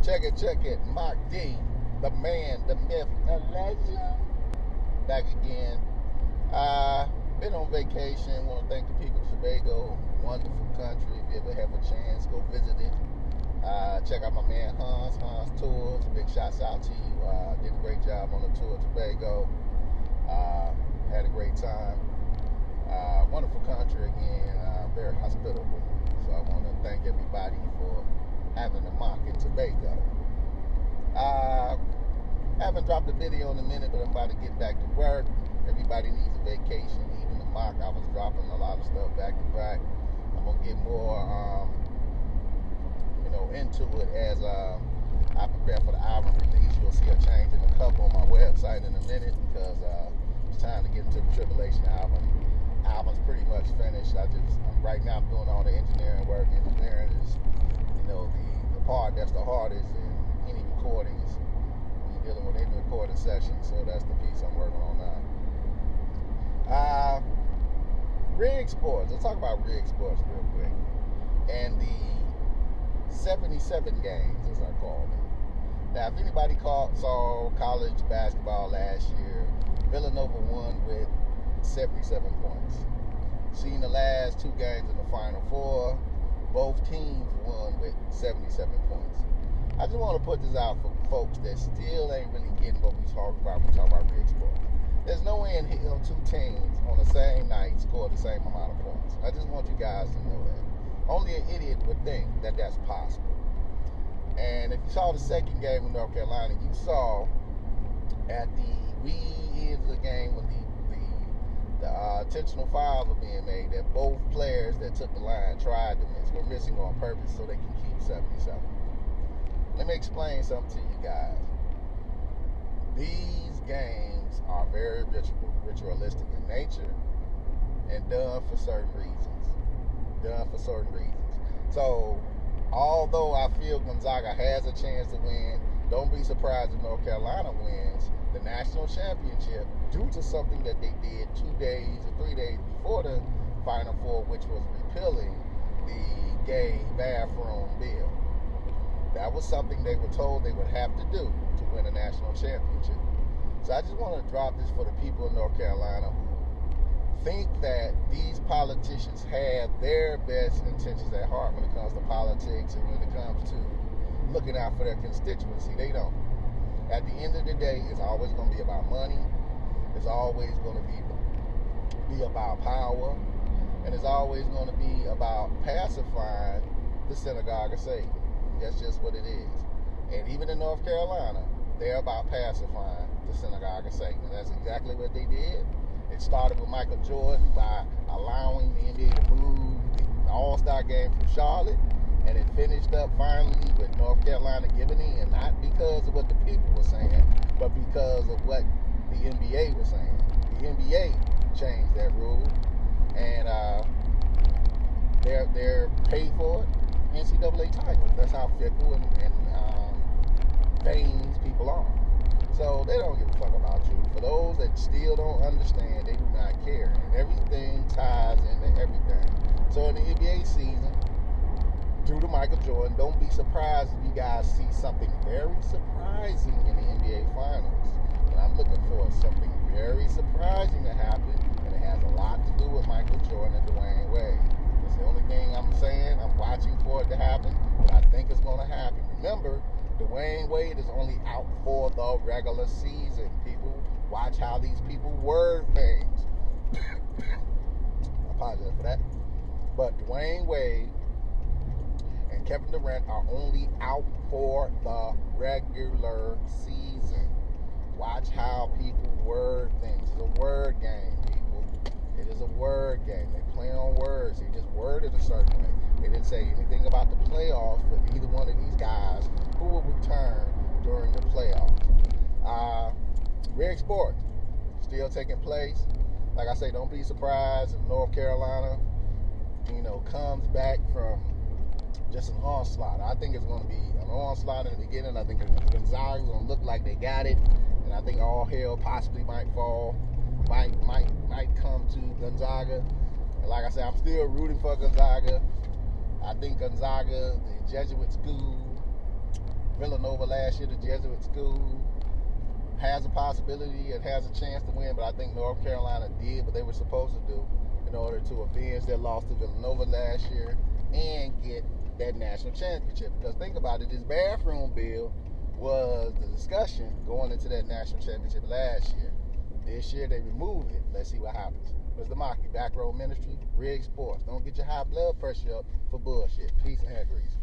Check it. Mark D, the man, the myth, the legend. Back again. Been on vacation. Want to thank the people of Tobago. Wonderful country. If you ever have a chance, go visit it. Check out my man Hans Tours. Big shouts out to you. Did a great job on the tour of Tobago. Had a great time. Wonderful country again. Very hospitable. So I want to thank everybody for having the mock in Tobago. Haven't dropped a video in a minute, but I'm about to get back to work. Everybody needs a vacation, even the mock. I was dropping a lot of stuff back to back. I'm gonna get more, into it as I prepare for the album release. You'll see a change in the cover on my website in a minute because it's time to get into the Tribulation album. Album's pretty much finished. Right now I'm doing all the engineering work. Engineering is, the part that's the hardest in any recordings when you're dealing with any recording session. So that's the piece I'm working on now. Rig Sports. Let's talk about Rig Sports real quick. And the 77 games, as I call it. Now, if anybody saw college basketball last year, Villanova won with 77 points. Seen the last two games in the Final Four, both teams won with 77 points. I just want to put this out for folks that still ain't really getting what we talk about when we talk about Rig Sports. There's no way in hell two teams on the same night score the same amount of points. I just want you guys to know that. Only an idiot would think that that's possible. And if you saw the second game with North Carolina, you saw at the end of the game when the intentional fouls were being made that both players that took the line tried to miss, were missing on purpose so they can keep 77. Let me explain something to you guys. These games are very ritualistic in nature and done for certain reasons. So, although I feel Gonzaga has a chance to win, don't be surprised if North Carolina wins the national championship due to something that they did 2 days or 3 days before the Final Four, which was repealing the gay bathroom bill. That was something they were told they would have to do to win a national championship. So I just want to drop this for the people of North Carolina who think that these politicians have their best intentions at heart when it comes to politics and when it comes to looking out for their constituency. They don't. At the end of the day, it's always going to be about money. It's always going to be about power. And it's always going to be about pacifying the synagogue of Satan. That's just what it is. And even in North Carolina, they're about pacifying the synagogue of Satan. And that's exactly what they did. It started with Michael Jordan by allowing the NBA to move the All-Star game from Charlotte. And it finished up finally with North Carolina giving in, not because of what the people were saying, but because of what the NBA was saying. The NBA changed that rule, and they're paid for it. NCAA title. That's how fickle and vain these people are. So they don't give a fuck about you. For those that still don't understand, they do not care. And everything ties into everything. So in the NBA season, due to Michael Jordan, don't be surprised if you guys see something very surprising in the NBA Finals. And I'm looking for something very surprising to happen, and it has a lot to do with Michael Jordan and Dwayne Wade. That's the only thing I'm saying. I'm watching for it to happen, but I think it's going to happen. Remember, Dwayne Wade is only out for the regular season. People, watch how these people word things. I apologize for that. But Dwayne Wade and Kevin Durant are only out for the regular season. Watch how people word things. It's a word game, people. It is a word game. They play on words. They just word it a certain way. They didn't say anything about the playoffs for either one of these guys who will return during the playoffs. Rig Sports still taking place. Like I say, don't be surprised if North Carolina, comes back from just an onslaught. I think it's going to be an onslaught in the beginning. I think Gonzaga is going to look like they got it, and I think all hell possibly might come to Gonzaga. And like I said, I'm still rooting for Gonzaga. I think Gonzaga, the Jesuit school, Villanova last year, the Jesuit school, has a possibility and has a chance to win, but I think North Carolina did what they were supposed to do in order to avenge their loss to Villanova last year and get that national championship. Because think about it, this bathroom bill was the discussion going into that national championship last year. This year they removed it. Let's see what happens. Mr. Maki, Back Row Ministry, Rig Sports. Don't get your high blood pressure up for bullshit. Peace and hair grease.